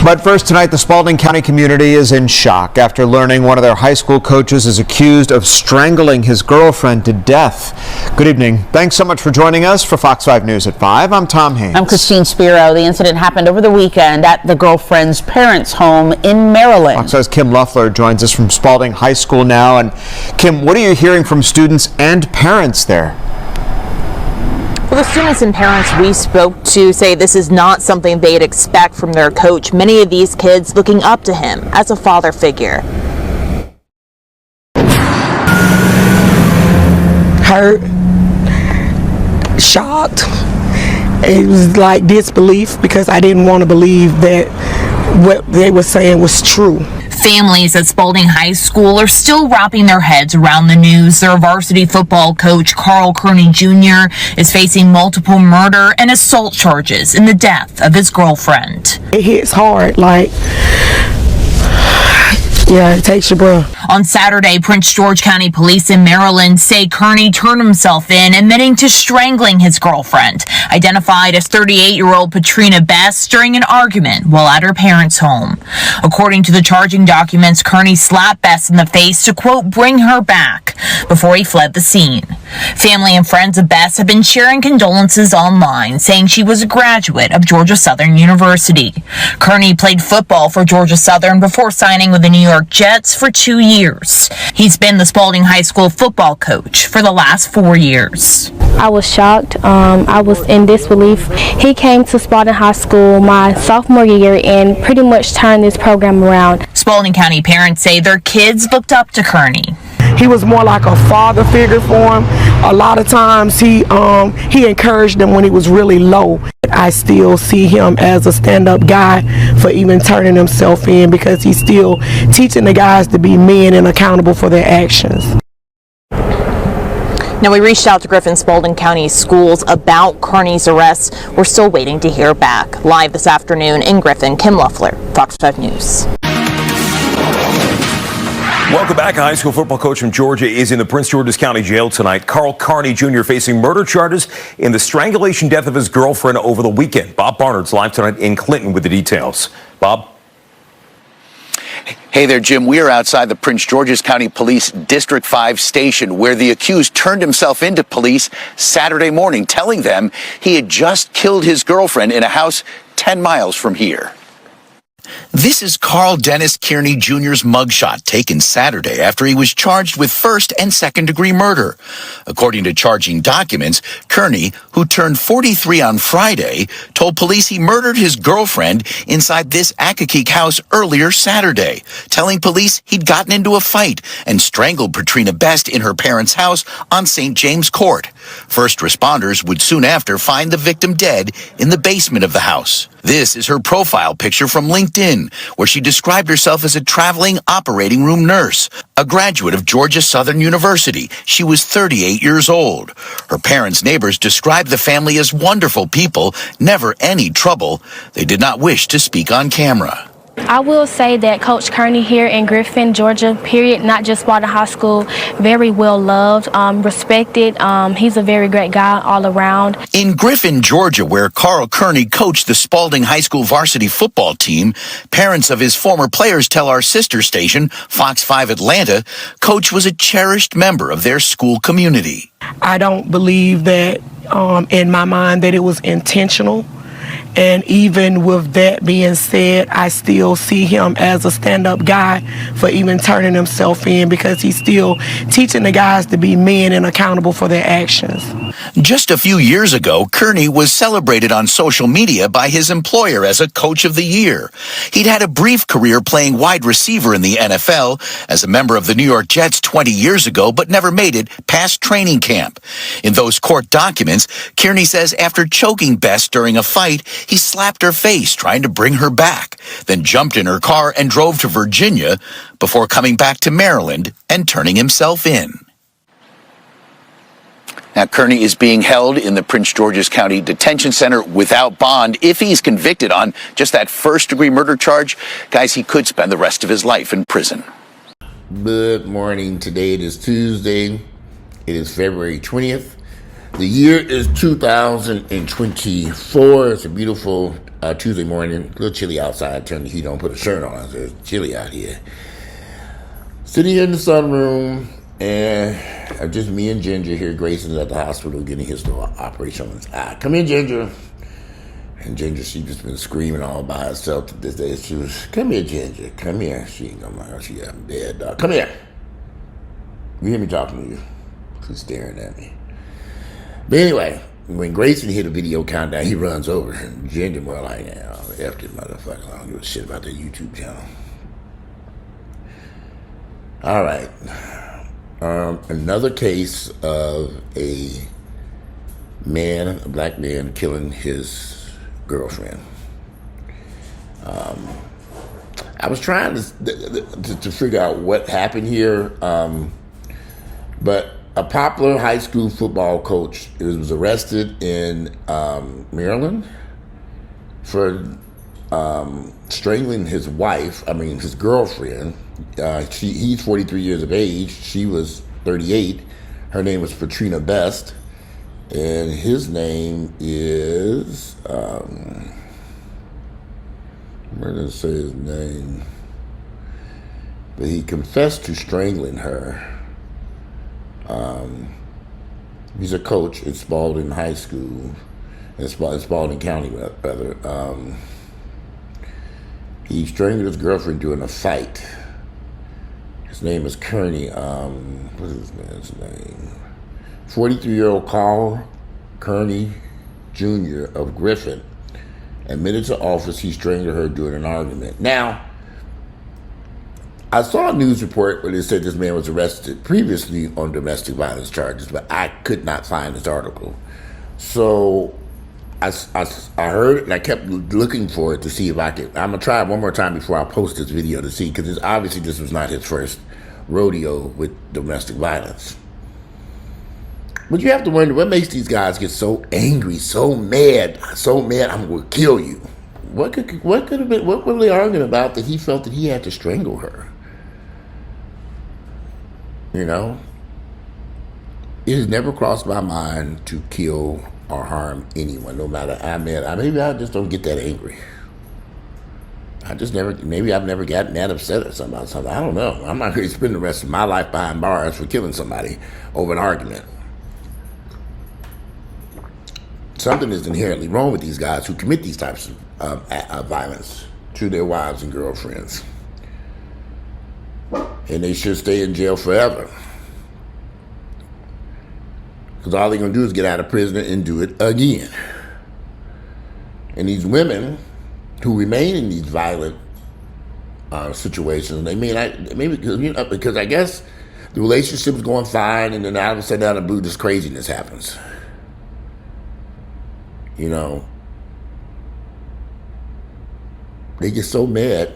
But first tonight, the Spalding County community is in shock after learning one of their high school coaches is accused of strangling his girlfriend to death. Good evening. Thanks so much for joining us for Fox 5 News at 5. I'm Tom Haynes. I'm Christine Spiro. The incident happened over the weekend at the girlfriend's parents' home in Maryland. Fox 5's Kim Luffler joins us from Spalding High School now. And Kim, what are you hearing from students and parents there? Well, the students and parents we spoke to say this is not something they'd expect from their coach. Many of these kids looking up to him as a father figure. Hurt, shocked. It was like disbelief because I didn't want to believe that what they were saying was true. Families at Spalding High School are still wrapping their heads around the news. Their varsity football coach, Carl Kearney Jr., is facing multiple murder and assault charges in the death of his girlfriend. It hits hard, like, yeah, it takes your breath. On Saturday, Prince George County Police in Maryland say Kearney turned himself in, admitting to strangling his girlfriend, identified as 38-year-old Patrina Best, during an argument while at her parents' home. According to the charging documents, Kearney slapped Best in the face to, quote, bring her back, before he fled the scene. Family and friends of Best have been sharing condolences online, saying she was a graduate of Georgia Southern University. Kearney played football for Georgia Southern before signing with the New York Jets for 2 years. He's been the Spalding High School football coach for the last 4 years. I was shocked. I was in disbelief. He came to Spalding High School my sophomore year and pretty much turned this program around. Spalding County parents say their kids looked up to Kearney. He was more like a father figure for him. A lot of times he encouraged them when he was really low. I still see him as a stand-up guy for even turning himself in because he's still teaching the guys to be men and accountable for their actions. Now, we reached out to Griffin Spalding County Schools about Kearney's arrest. We're still waiting to hear back. Live this afternoon in Griffin, Kim Luffler, Fox 5 News. Welcome back. A high school football coach from Georgia is in the Prince George's County Jail tonight. Carl Kearney Jr. facing murder charges in the strangulation death of his girlfriend over the weekend. Bob Barnard's live tonight in Clinton with the details. Bob? Hey there, Jim. We are outside the Prince George's County Police District 5 station where the accused turned himself into police Saturday morning, telling them he had just killed his girlfriend in a house 10 miles from here. This is Carl Dennis Kearney Jr.'s mugshot taken Saturday after he was charged with first and second-degree murder. According to charging documents, Kearney, who turned 43 on Friday, told police he murdered his girlfriend inside this Accokeek house earlier Saturday, telling police he'd gotten into a fight and strangled Patrina Best in her parents' house on St. James Court. First responders would soon after find the victim dead in the basement of the house. This is her profile picture from LinkedIn, where she described herself as a traveling operating room nurse, a graduate of Georgia Southern University. She was 38 years old. Her parents' neighbors described the family as wonderful people, never any trouble. They did not wish to speak on camera. I will say that Coach Kearney here in Griffin, Georgia, period, not just Spalding High School, very well loved, respected. He's a very great guy all around. In Griffin, Georgia, where Carl Kearney coached the Spalding High School varsity football team, parents of his former players tell our sister station, Fox 5 Atlanta, Coach was a cherished member of their school community. I don't believe that, in my mind, that it was intentional. And even with that being said, I still see him as a stand-up guy for even turning himself in because he's still teaching the guys to be men and accountable for their actions. Just a few years ago, Kearney was celebrated on social media by his employer as a Coach of the Year. He'd had a brief career playing wide receiver in the NFL as a member of the New York Jets 20 years ago, but never made it past training camp. In those court documents, Kearney says after choking Best during a fight, he slapped her face trying to bring her back, then jumped in her car and drove to Virginia before coming back to Maryland and turning himself in. Now, Kearney is being held in the Prince George's County Detention Center without bond. If he's convicted on just that first-degree murder charge, guys, he could spend the rest of his life in prison. Good morning. Today it is Tuesday. It is February 20th. The year is 2024. It's a beautiful Tuesday morning. A little chilly outside. Turn the heat on, put a shirt on. It's chilly out here. Sitting here in the sunroom, and just me and Ginger here. Grayson's at the hospital getting his little operation on his eye. Come here, Ginger. And Ginger, she just been screaming all by herself to this day. She was, come here, Ginger. Come here. She ain't gonna mind. She got in bed, dog. Come here. You hear me talking to you? She's staring at me. But anyway, when Grayson hit a video countdown, he runs over. And Ginger more like, F this motherfucker. I don't give a shit about that YouTube channel. All right. Another case of a black man killing his girlfriend. I was trying to figure out what happened here, but a popular high school football coach was arrested in Maryland for strangling his his girlfriend. He's 43 years of age. She was 38. Her name was Patrina Best. And his name is, where does it say his name? But he confessed to strangling her. He's a coach at Spalding High School, in Spalding County, rather. He strangled his girlfriend during a fight. His name is Kearney. What is this man's name? 43-year-old Carl Kearney Jr. of Griffin admitted to office he strangled her during an argument. Now, I saw a news report where they said this man was arrested previously on domestic violence charges, but I could not find this article. So I heard it, and I kept looking for it to see if I could. I'm going to try it one more time before I post this video to see, because obviously this was not his first rodeo with domestic violence. But you have to wonder, what makes these guys get so angry, so mad, I'm going to kill you? What could have been? What were they arguing about that he felt that he had to strangle her? You know, it has never crossed my mind to kill or harm anyone, no matter how mad. Maybe I just don't get that angry. Maybe I've never gotten that upset at something. I don't know. I'm not going to spend the rest of my life behind bars for killing somebody over an argument. Something is inherently wrong with these guys who commit these types of violence to their wives and girlfriends. And they should stay in jail forever. Because all they're going to do is get out of prison and do it again. And these women who remain in these violent situations, because I guess the relationship's going fine, and then all of a sudden out of the blue, this craziness happens. You know, they get so mad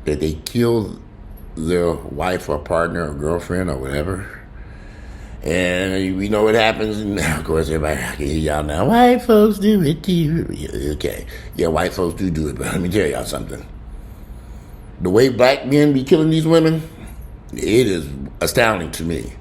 that they kill their wife or partner or girlfriend or whatever. And we know what happens, and of course everybody can hear y'all now, white folks do it too. Okay, yeah, white folks do it, but let me tell y'all something. The way black men be killing these women, it is astounding to me.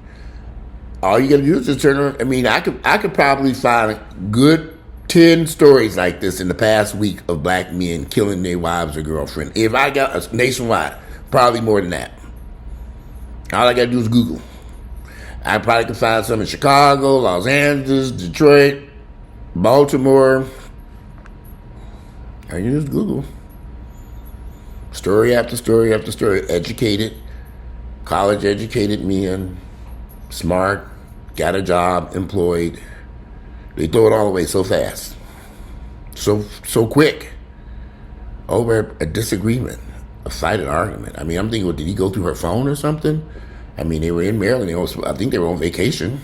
All you gotta do is just turn around. I mean, I could probably find a good 10 stories like this in the past week of black men killing their wives or girlfriend. If I got a nationwide, probably more than that. All I gotta do is Google. I probably could find some in Chicago, Los Angeles, Detroit, Baltimore. Or you just Google. Story after story after story. Educated, college educated men, smart, got a job, employed. They throw it all away so fast. So quick. Over a disagreement, a fight, an argument. I mean, I'm thinking, did he go through her phone or something? I mean, they were in Maryland. I think they were on vacation.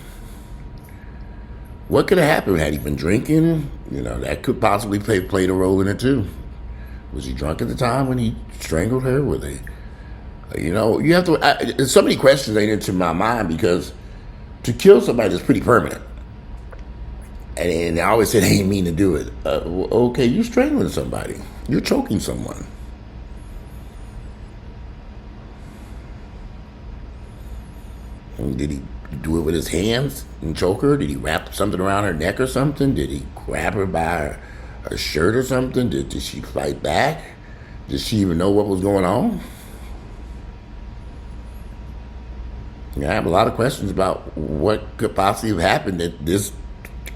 What could have happened? Had he been drinking? You know, that could possibly played a role in it too. Was he drunk at the time when he strangled her? Were they? You know, you have to. There's so many questions that enter my mind, because to kill somebody is pretty permanent. And I always said, I ain't mean to do it. Okay, you're strangling somebody. You're choking someone. Did he do it with his hands and choke her? Did he wrap something around her neck or something? Did he grab her by her shirt or something? Did she fight back? Did she even know what was going on? I have a lot of questions about what could possibly have happened that this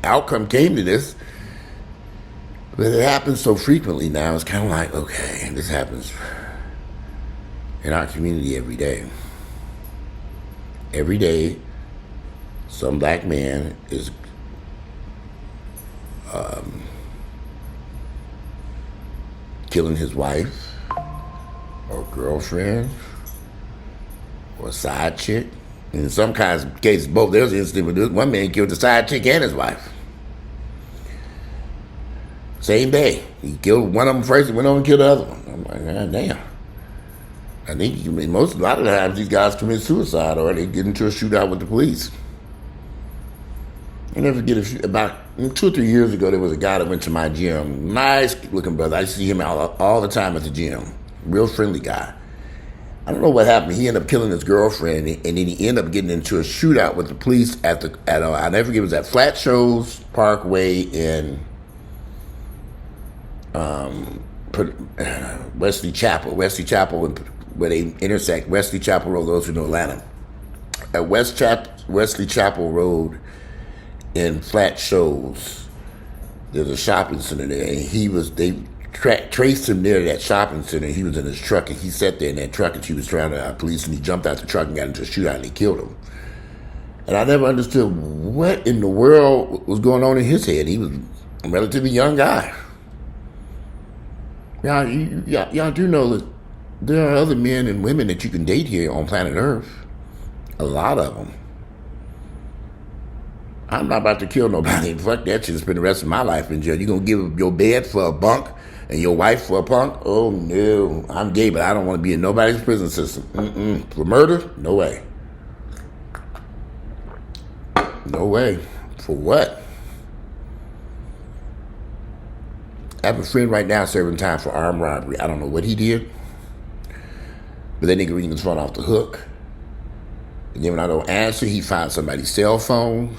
outcome came to this. But it happens so frequently now, it's kind of like, okay, this happens in our community every day. Every day, some black man is killing his wife or girlfriend or side chick. In some kinds of cases, both. There's an incident where one man killed the side chick and his wife. Same day. He killed one of them first and went on and killed the other one. I'm like, God damn. I think a lot of the times these guys commit suicide or they get into a shootout with the police. I never forget, about 2 or 3 years ago, there was a guy that went to my gym. Nice looking brother. I see him all the time at the gym. Real friendly guy. I don't know what happened. He ended up killing his girlfriend, and then he ended up getting into a shootout with the police at I never forget, it was at Flat Shoals Parkway in Wesley Chapel, where they intersect Wesley Chapel Road, those who know Atlanta. At Wesley Chapel Road in Flat Shoals, there's a shopping center there, and they traced him near that shopping center. He was in his truck, and he sat there in that truck, and she was surrounded by police, and he jumped out the truck and got into a shootout, and he killed him. And I never understood what in the world was going on in his head. He was a relatively young guy. Y'all do know that there are other men and women that you can date here on planet Earth. A lot of them. I'm not about to kill nobody. Fuck that shit. Spend the rest of my life in jail. You gonna give your bed for a bunk and your wife for a punk? Oh no. I'm gay, but I don't want to be in nobody's prison system. For murder? No way. No way. For what? I have a friend right now serving time for armed robbery. I don't know what he did, but that nigga reading his phone off the hook. And then when I don't answer, he finds somebody's cell phone.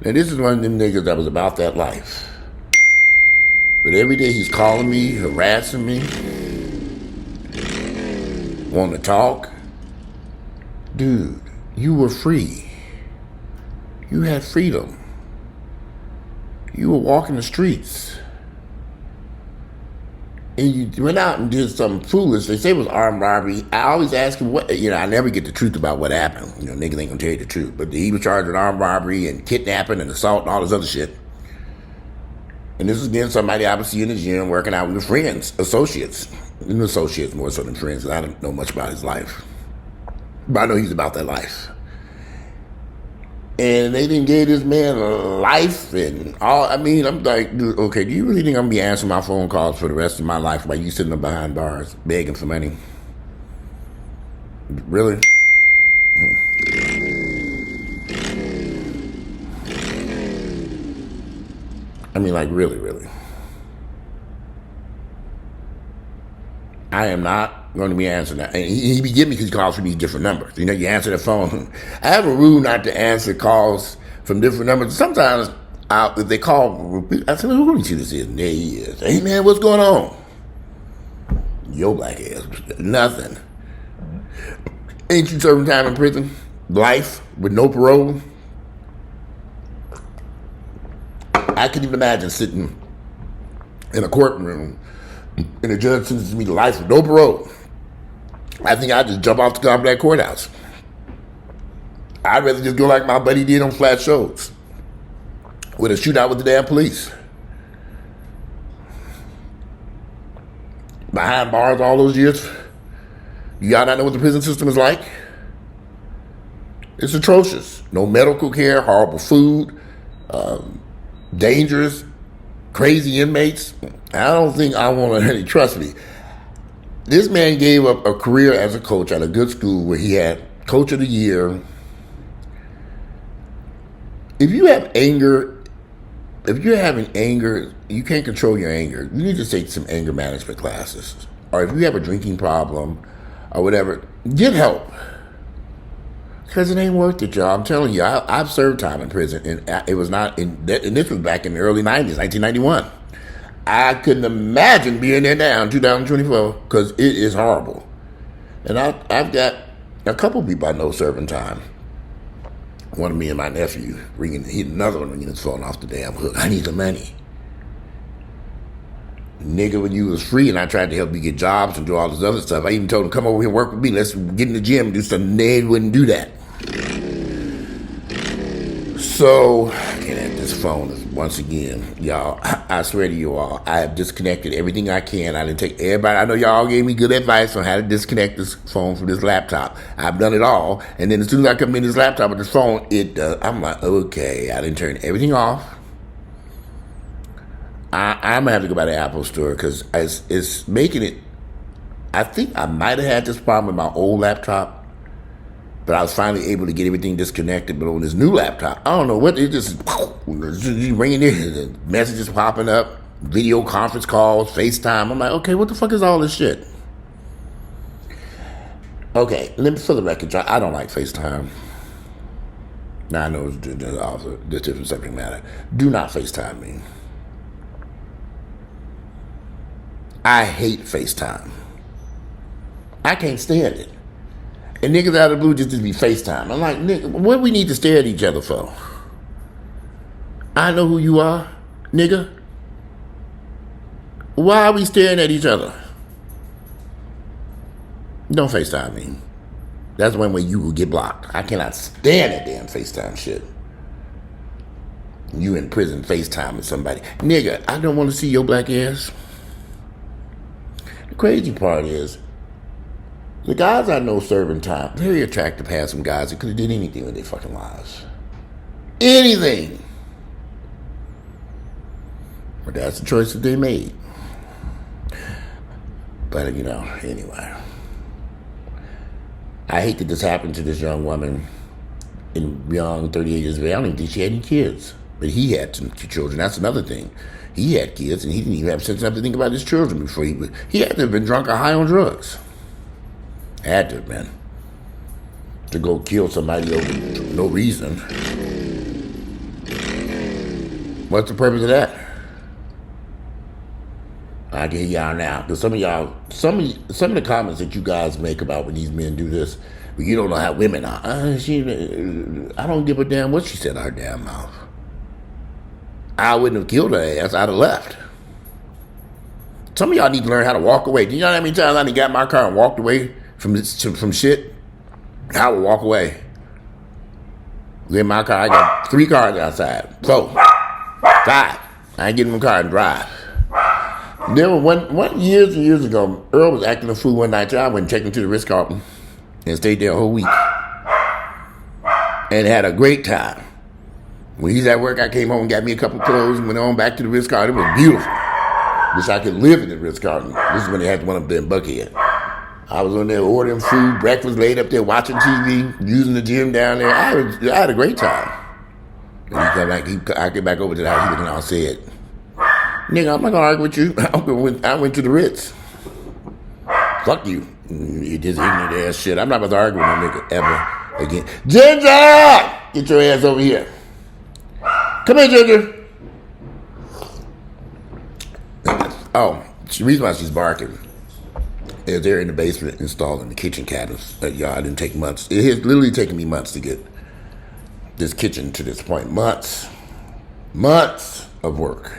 Now this is one of them niggas that was about that life. But every day he's calling me, harassing me, wanting to talk. Dude, you were free. You had freedom. You were walking the streets. And you went out and did something foolish. They say it was armed robbery. I always ask him what, I never get the truth about what happened. Niggas ain't gonna tell you the truth. But he was charged with armed robbery and kidnapping and assault and all this other shit. And this is again somebody I would see in the gym working out with friends, associates. And associates more so than friends, because I don't know much about his life. But I know he's about that life. And they didn't give this man a life and all. I mean, I'm like, dude, okay, do you really think I'm going to be answering my phone calls for the rest of my life while you sitting there behind bars begging for money? Really? I mean, like, really, really. I am not going to be answering that. And he be giving me because he calls from these different numbers. You answer the phone. I have a rule not to answer calls from different numbers. Sometimes if they call, I say, who do you see this is? And there he is. Hey, man, what's going on? Yo, black ass. Nothing. Ain't you serving time in prison? Life with no parole? I can even imagine sitting in a courtroom and the judge sentences me to life with no parole. I think I'd just jump off the top of that courthouse. I'd rather just go like my buddy did on Flat Shows with a shootout with the damn police. Behind bars all those years. Y'all not know what the prison system is like? It's atrocious. No medical care, horrible food, dangerous, crazy inmates. I don't think I want to trust me. This man gave up a career as a coach at a good school where he had Coach of the Year. If you have anger, if you're having anger, you can't control your anger. You need to take some anger management classes. Or if you have a drinking problem or whatever, get help. Because it ain't worth it, y'all. I'm telling you, I've served time in prison, and it was not, and this was back in the early 90s, 1991. I couldn't imagine being there now in 2024, because it is horrible. And I've got a couple people I know serving time. One of me and my nephew, another one ringing his phone off the damn hook. I need the money. Nigga, when you was free and I tried to help you get jobs and do all this other stuff, I even told him, come over here and work with me. Let's get in the gym and do something. They wouldn't do that. So, looking at this phone once again, y'all, I swear to you all, I have disconnected everything I can. I didn't take everybody. I know y'all gave me good advice on how to disconnect this phone from this laptop. I've done it all. And then as soon as I come in this laptop with this phone, I'm like, okay, I didn't turn everything off. I'm going to have to go by the Apple store because it's making it. I think I might have had this problem with my old laptop, but I was finally able to get everything disconnected. But on this new laptop, I don't know what, it just ringing in, messages popping up, video conference calls, FaceTime. I'm like, okay, what the fuck is all this shit? Okay, for the record, I don't like FaceTime. Now I know it's also a different subject matter. Do not FaceTime me. I hate FaceTime. I can't stand it. And niggas out of the blue just be FaceTime. I'm like, nigga, what do we need to stare at each other for? I know who you are, nigga. Why are we staring at each other? Don't FaceTime me. That's one way you will get blocked. I cannot stand that damn FaceTime shit. You in prison FaceTime with somebody. Nigga, I don't want to see your black ass. The crazy part is, the guys I know serving time, very attractive, handsome guys that could have did anything with their fucking lives. Anything. But that's the choice that they made. But, anyway. I hate that this happened to this young woman in young, 38 years of age. I don't even think she had any kids. But he had some children. That's another thing. He had kids, and he didn't even have sense enough to think about his children before he had to have been drunk or high on drugs. Had to have been. To go kill somebody over no reason. What's the purpose of that? I can hear y'all now. Because some of the comments that you guys make about when these men do this, but you don't know how women are. I don't give a damn what she said out her damn mouth. I wouldn't have killed her ass. I'd have left. Some of y'all need to learn how to walk away. Do you know how many times I got in my car and walked away from shit? I would walk away. Get in my car. I got 3 cars outside. 4, 5. I ain't getting in my car and drive. There were one years and years ago, Earl was acting a fool one night. I went and checked into the Ritz and stayed there a whole week. And had a great time. When he's at work, I came home and got me a couple clothes and went on back to the Ritz Carlton. It was beautiful. Wish I could live in the Ritz Carlton. This is when they had one up there in Buckhead. I was on there ordering food, breakfast, laid up there watching TV, using the gym down there. I had a great time. And he come back, I get back over to the house, he looking all sad. Nigga, I'm not gonna argue with you. I went to the Ritz. Fuck you. You just ignorant ass shit. I'm not about to argue with no nigga ever again. Ginger! Get your ass over here. Come here, Ginger. Oh, the reason why she's barking is they're in the basement installing the kitchen cabinets. Y'all, it didn't take months. It has literally taken me months to get this kitchen to this point. Months of work.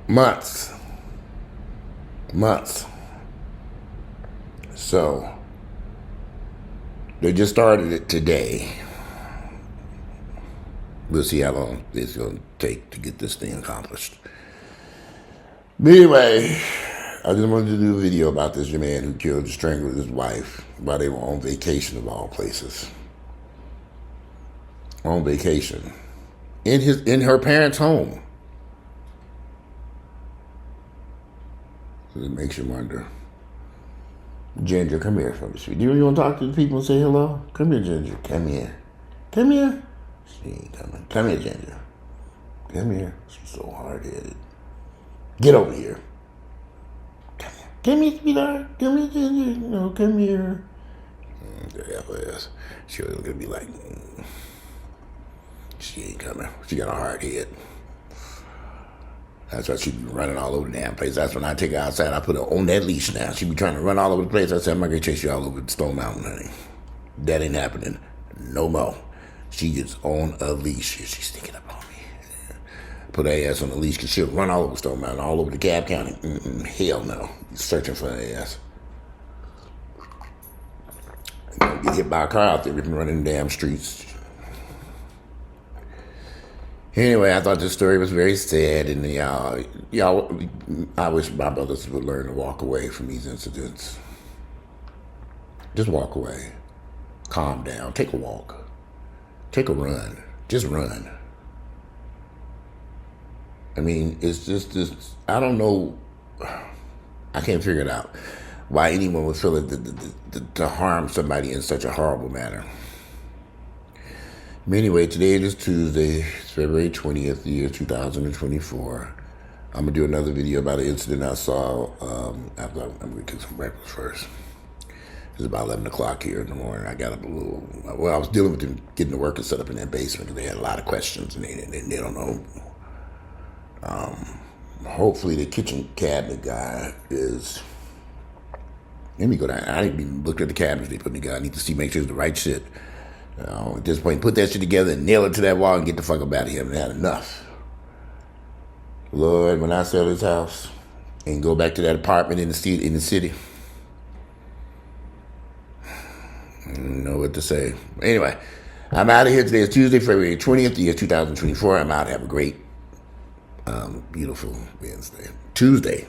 Months. So they just started it today. We'll see how long it's going to take to get this thing accomplished. But anyway, I just wanted to do a video about this man who killed and strangled his wife while they were on vacation of all places. On vacation. In her parents' home. It makes you wonder. Ginger, come here for me, sweet. Do you want to talk to the people and say hello? Come here, Ginger. Come here. Come here. She ain't coming. Come here, Ginger. Come here. She's so hard-headed. Get over here. Come here. Come here, sweetheart. Come here, Ginger. No, come here. the hell is. She was gonna be like, she ain't coming. She got a hard head. That's why she be running all over the damn place. That's when I take her outside. I put her on that leash now. She be trying to run all over the place. I said, I'm not gonna chase you all over Stone Mountain, honey. That ain't happening no more. She gets on a leash. She's sneaking up on me. Put her ass on the leash because she'll run all over Stone Mountain, all over the Cab County. Hell no. Searching for her ass. Get hit by a car out there. We've been running the damn streets. Anyway, I thought this story was very sad, and y'all, I wish my brothers would learn to walk away from these incidents. Just walk away. Calm down. Take a walk. Take a run. Just run. I mean, it's just this, I don't know, I can't figure it out, why anyone would feel it to harm somebody in such a horrible manner. Anyway, today it is Tuesday, it's February 20th, the year 2024. I'm going to do another video about an incident I saw after I'm going to cook some breakfast first. It's about 11 o'clock here in the morning. I got up a little, well, I was dealing with them getting the workers set up in that basement because they had a lot of questions and they don't know. Hopefully the kitchen cabinet guy is, let me go down. I didn't even look at the cabinets they put together. I need to see, make sure it's the right shit. At this point, put that shit together and nail it to that wall and get the fuck up out of here. I've had enough. Lord, when I sell this house and go back to that apartment in the city, I don't know what to say. Anyway, I'm out of here today. It's Tuesday, February 20th, the year 2024. I'm out. Have a great, beautiful Wednesday. Tuesday.